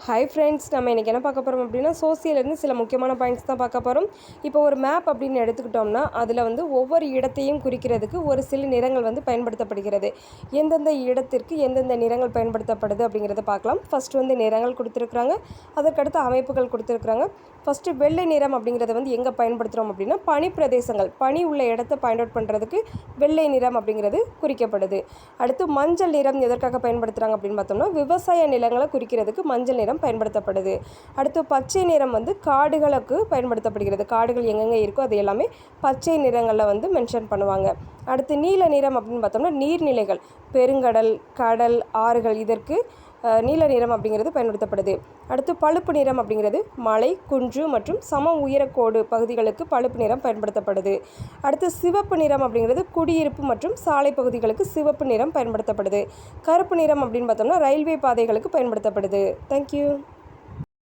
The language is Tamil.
ஹாய் ஃப்ரெண்ட்ஸ், நம்ம இன்றைக்கி என்ன பார்க்க போகிறோம் அப்படின்னா சோசியலேருந்து சில முக்கியமான பாயிண்ட்ஸ் தான் பார்க்க போகிறோம். இப்போ ஒரு மேப் அப்படின்னு எடுத்துக்கிட்டோம்னா அதில் வந்து ஒவ்வொரு இடத்தையும் குறிக்கிறதுக்கு ஒரு சில நிறங்கள் வந்து பயன்படுத்தப்படுகிறது. எந்தெந்த இடத்திற்கு எந்தெந்த நிறங்கள் பயன்படுத்தப்படுது அப்படிங்கிறத பார்க்கலாம். ஃபஸ்ட்டு வந்து நிறங்கள் கொடுத்துருக்குறாங்க, அதற்கடுத்து அமைப்புகள் கொடுத்துருக்குறாங்க. ஃபஸ்ட்டு வெள்ளை நிறம் அப்படிங்கிறத வந்து எங்கே பயன்படுத்துகிறோம் அப்படின்னா பனி பிரதேசங்கள், பனி உள்ள இடத்த பாயிண்ட் அவுட் பண்ணுறதுக்கு வெள்ளை நிறம் அப்படிங்கிறது குறிக்கப்படுது. அடுத்து மஞ்சள் நிறம் எதற்காக பயன்படுத்துகிறாங்க அப்படின்னு பார்த்தோம்னா விவசாய நிலங்களை குறிக்கிறதுக்கு மஞ்சள் நிறம் பயன்படுத்தப்படுது. அடுத்து பச்சை நிறம் வந்து காடுகளுக்கு பயன்படுத்தப்படுகிறது. காடுகள் எங்கெங்கே இருக்கோ அது எல்லாமே பச்சை நிறங்களில் வந்து மென்ஷன் பண்ணுவாங்க. அடுத்து நீல நிறம் அப்படின்னு பார்த்தோம்னா நீர்நிலைகள், பெருங்கடல், கடல், ஆறுகள், இதற்கு நீல நிறம் அப்படிங்கிறது பயன்படுத்தப்படுது. அடுத்து பழுப்பு நிறம் அப்படிங்கிறது மலை, குன்று மற்றும் சம உயரக்கோடு பகுதிகளுக்கு பழுப்பு நிறம் பயன்படுத்தப்படுது. அடுத்து சிவப்பு நிறம் அப்படிங்கிறது குடியிருப்பு மற்றும் சாலை பகுதிகளுக்கு சிவப்பு நிறம் பயன்படுத்தப்படுது. கருப்பு நிறம் அப்படின்னு பார்த்தோம்னா ரயில்வே பாதைகளுக்கு பயன்படுத்தப்படுது. தேங்க்யூ.